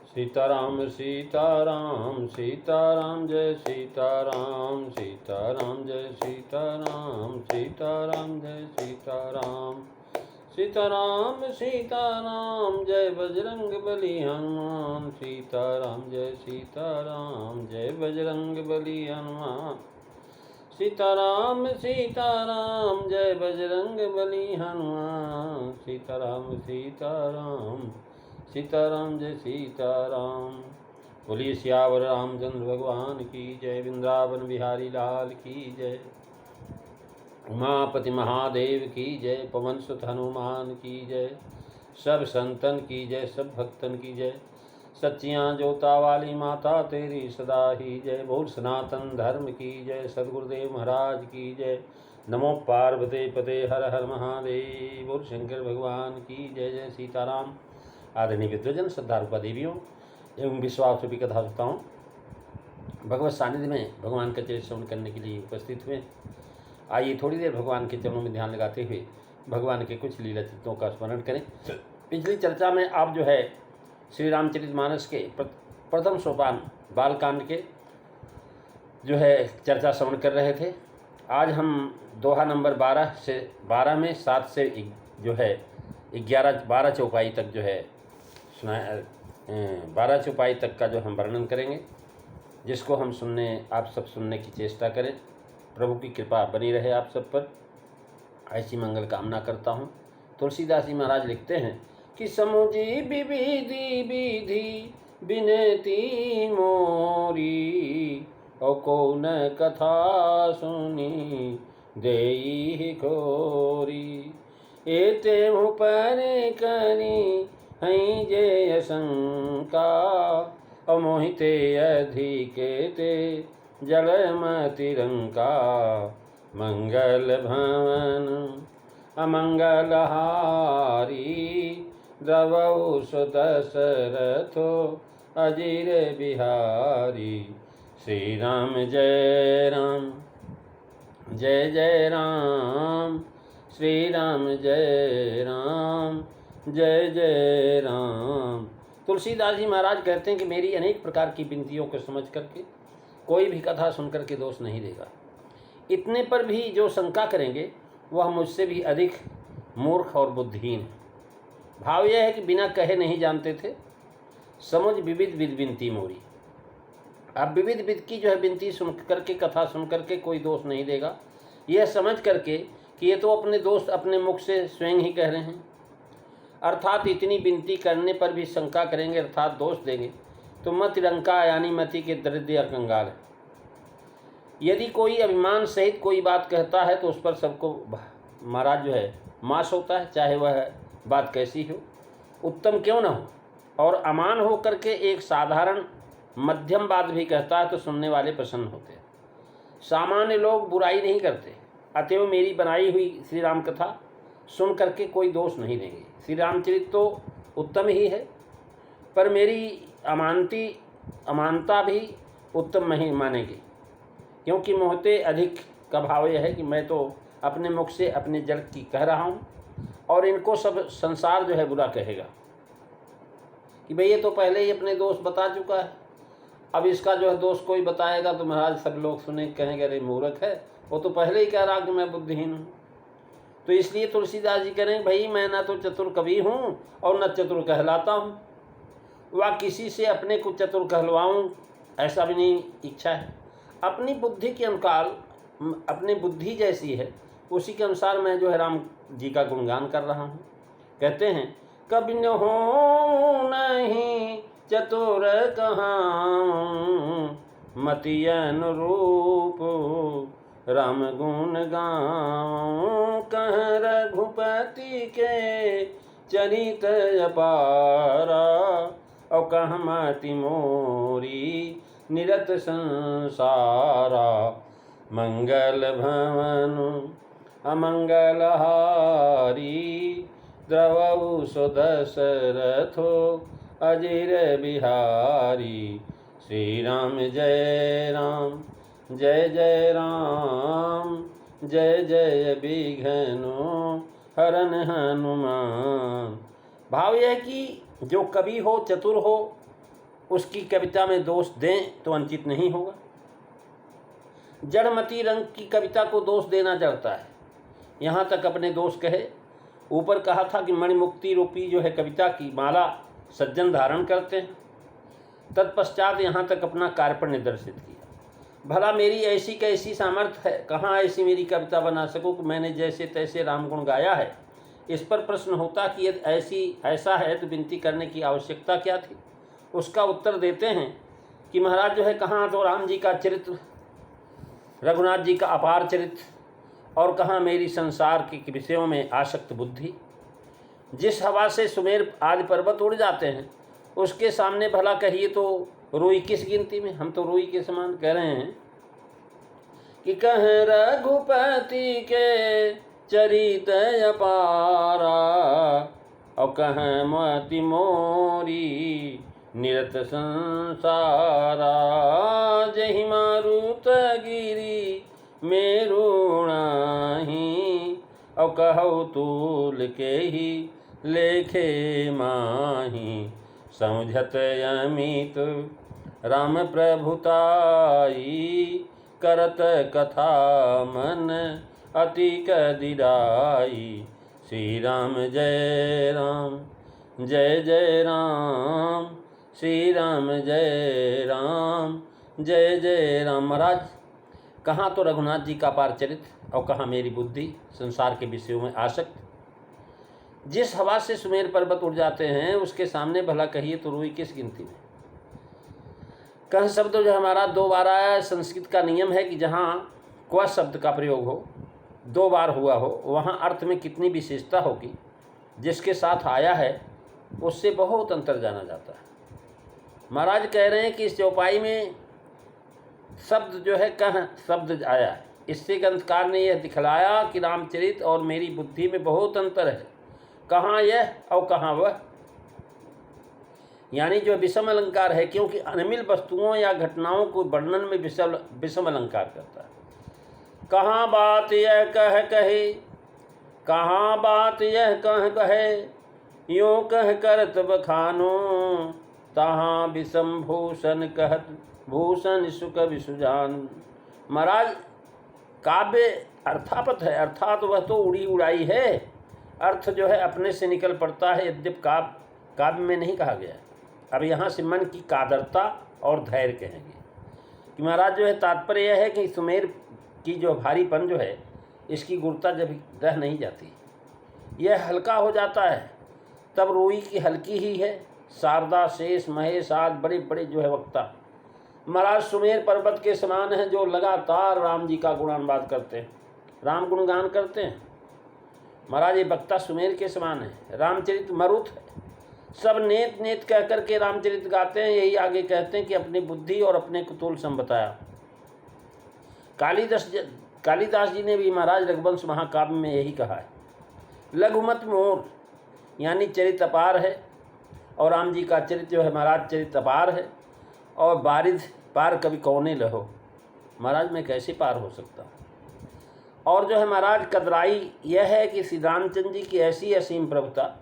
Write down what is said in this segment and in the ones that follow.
सीताराम सीताराम सीताराम जय सीताराम सीताराम जय सीताराम सीताराम जय सीताराम सीताराम सीताराम जय बजरंग बली हनुमान सीताराम जय सीताराम जय बजरंग बली हनुमान सीताराम सीताराम जय बजरंग बली हनुमान सीताराम सीताराम सीताराम जय सीताराम। बोलिए सियावर रामचंद्र भगवान की जय। वृंदावन बिहारी लाल की जय। उमापति महादेव की जय। पवन सुत हनुमान की जय। सब संतन की जय, सब भक्तन की जय। सच्चियाँ जोता वाली माता तेरी सदा ही जय। बोल सनातन धर्म की जय। सद्गुरुदेव महाराज की जय। नमो पार्वते पते हर हर महादेव। बोल शंकर भगवान की जय। जय सीताराम। आदरणीय विद्वजन, श्रद्धारूपा देवियों एवं विश्वासरूपी कथा श्रोताओं, भगवत सानिध्य में भगवान का चरित्र श्रवण करने के लिए उपस्थित हुए। आइए थोड़ी देर भगवान के चरणों में ध्यान लगाते हुए भगवान के कुछ लीला चित्रों का स्मरण करें। पिछली चर्चा में आप जो है श्री रामचरितमानस के प्रथम सोपान बालकांड के जो है चर्चा श्रवण कर रहे थे। आज हम दोहा नंबर 12 में 7 से जो है 12 चौपाई तक जो है 12 चौपाई तक का जो हम वर्णन करेंगे, जिसको हम आप सब सुनने की चेष्टा करें। प्रभु की कृपा बनी रहे आप सब पर, ऐसी मंगल कामना करता हूँ। तुलसीदास जी महाराज लिखते हैं कि समुझी विविधि विधि बिनती मोरी, और कौन कथा सुनी देई खोरी। एते पर करी हई जे शंका, अमोहिते अधिकेते जलमति रंका। मंगल भवन अमंगल हारी, द्रवौ सुदशरथो अजीर बिहारी। श्री राम जय राम जय जय राम, श्री राम जय राम जय जय राम। तुलसीदास जी महाराज कहते हैं कि मेरी अनेक प्रकार की विनतियों को समझ करके कोई भी कथा सुन करके दोष नहीं देगा। इतने पर भी जो शंका करेंगे वह मुझसे भी अधिक मूर्ख और बुद्धिहीन है। भाव यह है कि बिना कहे नहीं जानते थे, समझ विविध विध विनती मोरी। अब विविध विध की जो है विनती सुन करके, कथा सुन करके कोई दोष नहीं देगा, यह समझ करके कि ये तो अपने दोस्त अपने मुख से स्वयं ही कह रहे हैं। अर्थात इतनी विनती करने पर भी शंका करेंगे अर्थात दोष देंगे तो मति रंका यानी मति के दरिद्र या कंगाल है। यदि कोई अभिमान सहित कोई बात कहता है तो उस पर सबको महाराज जो है मास होता है, चाहे वह बात कैसी हो, उत्तम क्यों न हो। और अमान हो करके एक साधारण मध्यम बात भी कहता है तो सुनने वाले प्रसन्न होते हैं। सामान्य लोग बुराई नहीं करते, अतएव मेरी बनाई हुई श्री राम कथा सुन करके कोई दोष नहीं देंगे। श्री रामचरित तो उत्तम ही है, पर मेरी अमानता भी उत्तम नहीं मानेगी, क्योंकि मोहते अधिक का भाव यह है कि मैं तो अपने मुख से अपने जल की कह रहा हूँ और इनको सब संसार जो है बुरा कहेगा कि भाई ये तो पहले ही अपने दोष बता चुका है, अब इसका जो है दोष कोई बताएगा तो महाराज सब लोग सुने कहेंगे अरे मूर्ख है, वो तो पहले ही कह रहा कि मैं बुद्धिहीन हूँ। तो इसलिए तुलसीदास जी करें भाई मैं न तो चतुर कवि हूँ और न चतुर कहलाता हूँ, वह किसी से अपने को चतुर कहलवाऊँ ऐसा भी नहीं इच्छा है। अपनी बुद्धि के अनुसार, अपनी बुद्धि जैसी है उसी के अनुसार मैं जो है राम जी का गुणगान कर रहा हूँ। कहते हैं कभी न हो नहीं चतुर कहाँ, मति अनुरूप राम गुण गाऊं। कह रघुपति के चरित अपारा, और कह मति मोरी निरत संसारा। मंगल भवन अमंगल हारी, द्रवौ सुदशरथो अजीर बिहारी। श्री राम जय राम जय जय राम जय जय विघ्नो हरन हनुमान। भाव यह कि जो कवि हो, चतुर हो, उसकी कविता में दोष दें तो अंकित नहीं होगा। जड़मती रंग की कविता को दोष देना जड़ता है। यहाँ तक अपने दोष कहे। ऊपर कहा था कि मणिमुक्ति रूपी जो है कविता की माला सज्जन धारण करते हैं। तत्पश्चात यहाँ तक अपना कार्पण्य निदर्शित किया। भला मेरी ऐसी कैसी सामर्थ्य है, कहाँ ऐसी मेरी कविता बना सकूँ कि मैंने जैसे तैसे रामगुण गाया है। इस पर प्रश्न होता कि यदि ऐसा है तो विनती करने की आवश्यकता क्या थी। उसका उत्तर देते हैं कि महाराज जो है कहाँ तो राम जी का चरित्र, रघुनाथ जी का अपार चरित्र, और कहाँ मेरी संसार के विषयों में आसक्त बुद्धि। जिस हवा से सुमेर आदि पर्वत उड़ जाते हैं उसके सामने भला कहिए तो रुई किस गिनती में। हम तो रुई के समान कह रहे हैं कि कह रघुपति के चरित अपारा और कह मति मोरी निरत संसारा। जहि मारुत गिरी मेरु नाही और कहु तूल के ही लेखे माही। समझत अमित राम प्रभुताई करत कथा मन अति कदिराई। श्री राम जय राम जय जय राम, श्री राम जय राम जय जय राम। महाराज कहाँ तो रघुनाथ जी का पार चरित्र और कहाँ मेरी बुद्धि संसार के विषयों में आसक्त। जिस हवा से सुमेर पर्वत उड़ जाते हैं उसके सामने भला कहिए तो रुई किस गिनती में। कह शब्द जो हमारा 2 बार आया है। संस्कृत का नियम है कि जहाँ क्व शब्द का प्रयोग हो 2 बार हुआ हो वहाँ अर्थ में कितनी विशेषता होगी, जिसके साथ आया है उससे बहुत अंतर जाना जाता है। महाराज कह रहे हैं कि इस चौपाई में शब्द जो है कह शब्द आया है। इससे ग्रंथकार ने यह दिखलाया कि रामचरित और मेरी बुद्धि में बहुत अंतर है। कहाँ यह और कहाँ वह, यानी जो विषम अलंकार है, क्योंकि अनमिल वस्तुओं या घटनाओं को वर्णन में विषम अलंकार करता है। कहाँ बात यह कह कहे, कहाँ बात यह कह कहे, यूँ कह करत बखानो। तहाँ विषम भूषण कहत भूषण सुख विसुजान। महाराज काव्य अर्थापत है, अर्थात वह तो उड़ी उड़ाई है। अर्थ जो है अपने से निकल पड़ता है, यद्यप काव्य में नहीं कहा गया है। अब यहाँ से मन की कादरता और धैर्य कहेंगे कि महाराज जो है तात्पर्य यह है कि सुमेर की जो भारीपन जो है इसकी गुरुता जब रह नहीं जाती, यह हल्का हो जाता है, तब रुई की हल्की ही है। शारदा शेष महेश आदि बड़े बड़े जो है वक्ता महाराज सुमेर पर्वत के समान हैं, जो लगातार राम जी का गुणानुवाद करते हैं, राम गुणगान करते हैं। महाराज ये वक्ता सुमेर के समान है। रामचरित मरुत है, सब नेत नेत कह करके रामचरित गाते हैं। यही आगे कहते हैं कि अपनी बुद्धि और अपने कुतूल सम बताया। कालिदास जी ने भी महाराज रघुवंश महाकाव्य में यही कहा है। लघुमत मोर यानी चरित अपार है, और राम जी का चरित्र जो है महाराज चरित अपार है। और बारिद पार कभी कौने लहो, महाराज मैं कैसे पार हो सकता हूँ। और जो है महाराज कदराई यह है कि श्री रामचंद्र जी की ऐसी असीम प्रभुता,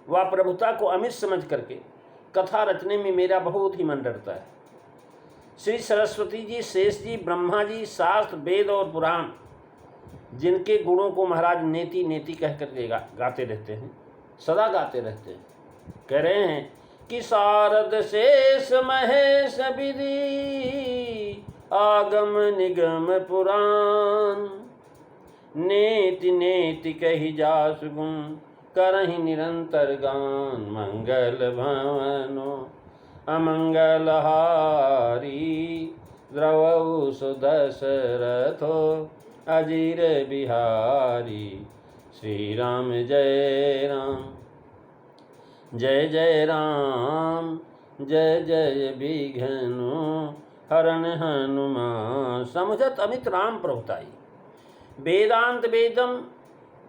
वह प्रभुता को अमित समझ करके कथा रचने में मेरा बहुत ही मन डरता है। श्री सरस्वती जी, शेष जी, ब्रह्मा जी, शास्त्र वेद और पुराण जिनके गुणों को महाराज नेति नेति कह करके गाते रहते हैं, सदा गाते रहते हैं। कह रहे हैं कि शारद शेष महेश विधि आगम निगम पुराण। नेति नेति कही जासु गुण करहि निरंतर गान। मंगल भवनो अमंगल हारी द्रवौ सुदशरथो अजीर बिहारी। श्री राम जय राम जय जय राम जय जय विघ्नो हरण हनुमान। समझत अमित राम प्रभुताई वेदांत वेदम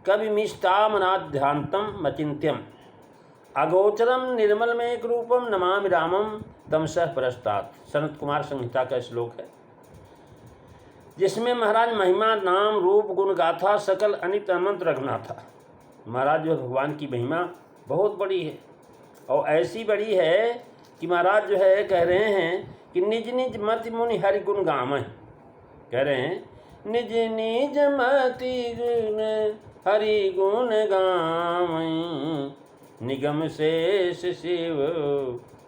कविमिष्टामनाध्यांतम मचिंत्यम। अगोचरम निर्मलमेक रूपम नमामि रामम तमसः परस्तात्। सनत कुमार संहिता का श्लोक है, जिसमें महाराज महिमा नाम रूप गुण गाथा सकल अनित अनंत रखना था। महाराज जो भगवान की महिमा बहुत बड़ी है, और ऐसी बड़ी है कि महाराज जो है कह रहे हैं कि निज निज मति मुनि हरि गुण गावैं। कह रहे हैं निज निज मति गुण हरि गुण गावैं, निगम शेष शिव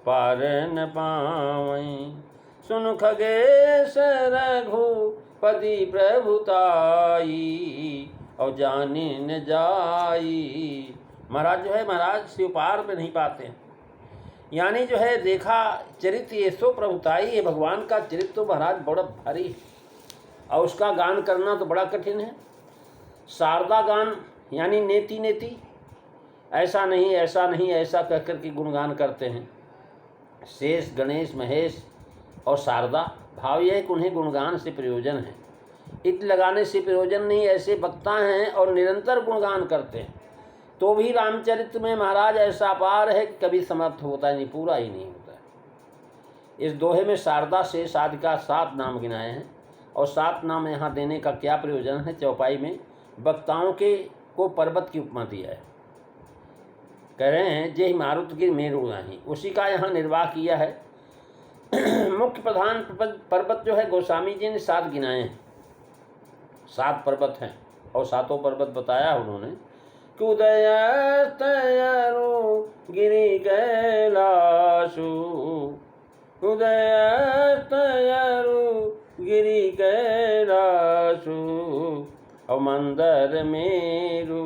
पार न पावैं। सुन खगेश रघुपति प्रभुताई, और जानी न जाई। महाराज जो है महाराज शिव पार में नहीं पाते हैं, यानी जो है देखा चरित्र ये सो प्रभुताई, ये भगवान का चरित्र तो महाराज बड़ा भारी है और उसका गान करना तो बड़ा कठिन है। शारदा गान यानी नेति नेति, ऐसा नहीं ऐसा नहीं ऐसा कह कर के गुणगान करते हैं। शेष गणेश महेश और शारदा, भाव यह है कि उन्हें गुणगान से प्रयोजन है, इत लगाने से प्रयोजन नहीं। ऐसे वक्ता हैं और निरंतर गुणगान करते हैं, तो भी रामचरित्र में महाराज ऐसा अपार है कि कभी समाप्त होता ही नहीं, पूरा ही नहीं होता है। इस दोहे में शारदा शेष आदि का 7 नाम गिनाए हैं, और 7 नाम यहाँ देने का क्या प्रयोजन है? चौपाई में वक्ताओं के को पर्वत की उपमा दिया है। कह रहे हैं जे मारुत गिर मेरु नहीं, उसी का यहाँ निर्वाह किया है। मुख्य प्रधान पर्वत जो है गोस्वामी जी ने 7 गिनाए हैं, 7 पर्वत हैं, और 7 पर्वत बताया उन्होंने कि उदय तयरु गिरि कैलाशु, उदय तयरु गिरि कैलाशु, और मंदर मेरु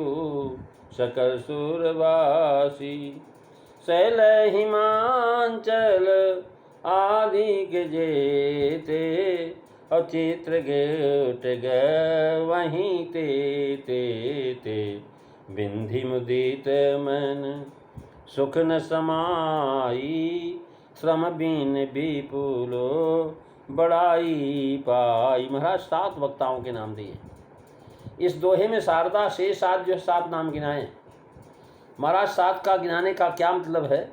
सकल सुरवासी। शैल हिमांचल आदि के जेते, और चित्र गेट गए वहीं ते बिंधि मुदित मन सुख न समाई, श्रम बीन विपुलो बड़ाई पाई। महाराज 7 वक्ताओं के नाम दिए। इस दोहे में शारदा शेष आदि जो 7 नाम गिनाए। महाराज 7 का गिनाने का क्या मतलब है?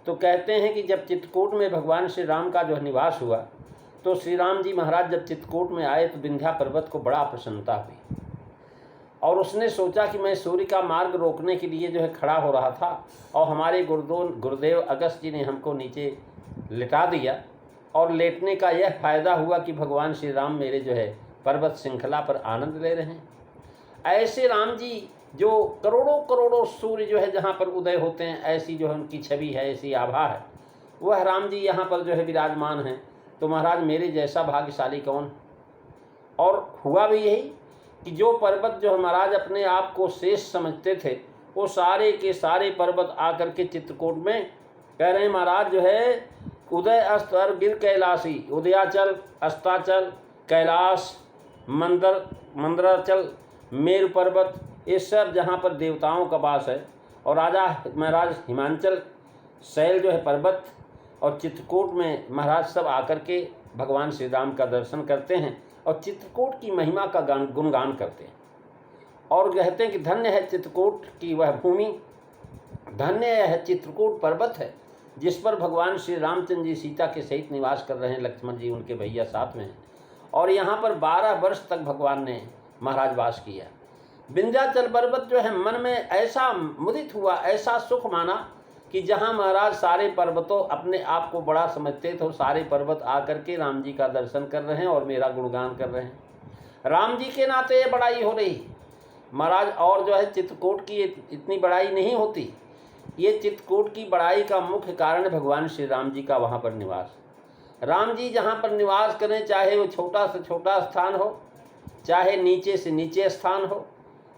तो कहते हैं कि जब चित्रकूट में भगवान श्री राम का जो निवास हुआ, तो श्री राम जी महाराज जब चित्रकूट में आए तो विंध्या पर्वत को बड़ा प्रसन्नता हुई, और उसने सोचा कि मैं सूर्य का मार्ग रोकने के लिए जो है खड़ा हो रहा था, और हमारे गुरुदेव अगस्त जी ने हमको नीचे लिटा दिया, और लेटने का यह फायदा हुआ कि भगवान श्री राम मेरे जो है पर्वत श्रृंखला पर आनंद ले रहे हैं। ऐसे राम जी जो करोड़ों करोड़ों सूर्य जो है जहाँ पर उदय होते हैं, ऐसी जो है उनकी छवि है, ऐसी आभा है, वह राम जी यहाँ पर जो है विराजमान हैं। तो महाराज मेरे जैसा भाग्यशाली कौन? और हुआ भी यही कि जो पर्वत जो महाराज अपने आप को शेष समझते थे, वो सारे के सारे पर्वत आकर के चित्रकूट में कह रहे हैं महाराज जो है उदय अस्त और गिर कैलाशी, उदयाचल, अस्ताचल, कैलाश, मंदराचल, मेरु पर्वत, ये सब जहाँ पर देवताओं का वास है। और राजा महाराज हिमांचल शैल जो है पर्वत, और चित्रकूट में महाराज सब आकर के भगवान श्री राम का दर्शन करते हैं और चित्रकूट की महिमा का गुणगान करते हैं, और कहते हैं कि धन्य है चित्रकूट की वह भूमि, धन्य है चित्रकूट पर्वत है जिस पर भगवान श्री रामचंद्र जी सीता के सहित निवास कर रहे हैं। लक्ष्मण जी उनके भैया साथ में हैं, और यहाँ पर 12 वर्ष तक भगवान ने महाराज वास किया। विंध्याचल पर्वत जो है मन में ऐसा मुदित हुआ, ऐसा सुख माना कि जहाँ महाराज सारे पर्वतों अपने आप को बड़ा समझते थे, सारे पर्वत आकर के राम जी का दर्शन कर रहे हैं और मेरा गुणगान कर रहे हैं। राम जी के नाते ये बड़ाई हो रही महाराज, और जो है चित्रकूट की इतनी बड़ाई नहीं होती। ये चित्रकूट की बड़ाई का मुख्य कारण भगवान श्री राम जी का वहाँ पर निवास। राम जी जहाँ पर निवास करें, चाहे वो छोटा से छोटा स्थान हो, चाहे नीचे से नीचे स्थान हो,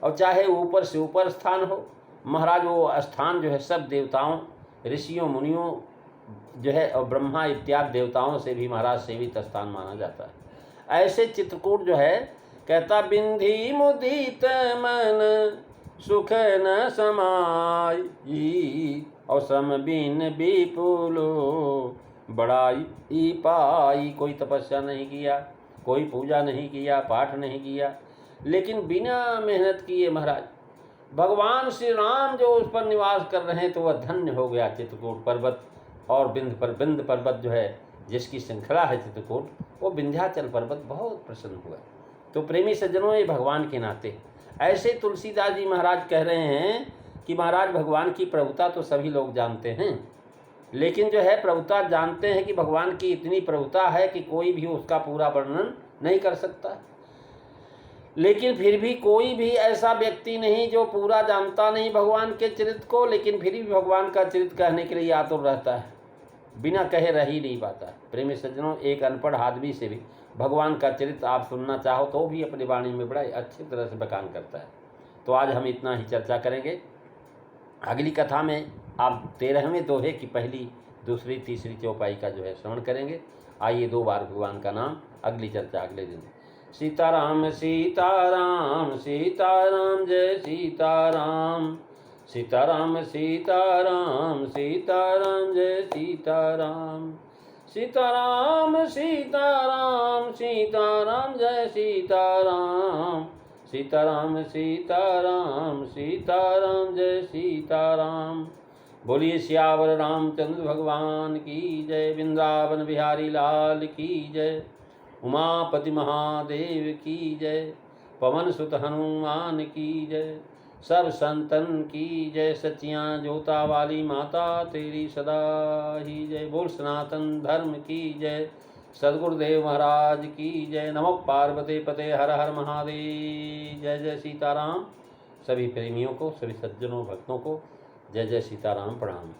और चाहे ऊपर से ऊपर स्थान हो, महाराज वो स्थान जो है सब देवताओं, ऋषियों, मुनियों जो है और ब्रह्मा इत्यादि देवताओं से भी महाराज सेवित स्थान माना जाता है। ऐसे चित्रकूट जो है कहता बिंधी मुदित मन सुख न समाई, और सम बिन विपुलो बड़ाई पाई। कोई तपस्या नहीं किया, कोई पूजा नहीं किया, पाठ नहीं किया, लेकिन बिना मेहनत किए महाराज भगवान श्री राम जो उस पर निवास कर रहे हैं, तो वह धन्य हो गया चित्रकूट पर्वत। और बिंद पर्वत जो है जिसकी श्रृंखला है चित्रकूट, वो विंध्याचल पर्वत बहुत प्रसन्न हुआ। तो प्रेमी सज्जनों, ये भगवान के नाते ऐसे तुलसीदास जी महाराज कह रहे हैं कि महाराज भगवान की प्रभुता तो सभी लोग जानते हैं, लेकिन जो है प्रभुता जानते हैं कि भगवान की इतनी प्रभुता है कि कोई भी उसका पूरा वर्णन नहीं कर सकता। लेकिन फिर भी कोई भी ऐसा व्यक्ति नहीं जो पूरा जानता नहीं भगवान के चरित्र को, लेकिन फिर भी भगवान का चरित्र कहने के लिए आतुर रहता है, बिना कहे रह ही नहीं पाता। प्रेमी सज्जनों, एक अनपढ़ आदमी से भी भगवान का चरित्र आप सुनना चाहो तो भी अपनी वाणी में बड़ा अच्छी तरह से बयान करता है। तो आज हम इतना ही चर्चा करेंगे। अगली कथा में आप 13वें दोहे की पहली, दूसरी, तीसरी चौपाई का जो है श्रवण करेंगे। आइए 2 बार भगवान का नाम, अगली चर्चा अगले दिन। सीताराम सीताराम सीताराम जय सीताराम, सीताराम सीताराम सीताराम जय सीताराम, सीताराम सीताराम सीताराम जय सीताराम, सीताराम सीताराम सीताराम जय सीताराम। बोलिए सियावर रामचंद्र भगवान की जय, वृंदावन बिहारी लाल की जय, उमापति महादेव की जय, पवन सुत हनुमान की जय, सब संतन की जय, सच्चियाँ जोता वाली माता तेरी सदा ही जय। बोल सनातन धर्म की जय, सद्गुरुदेव महाराज की जय। नमो पार्वती पते हर हर महादेव। जय जय सीताराम। सभी प्रेमियों को, सभी सज्जनों भक्तों को जय जय सीताराम, प्रणाम।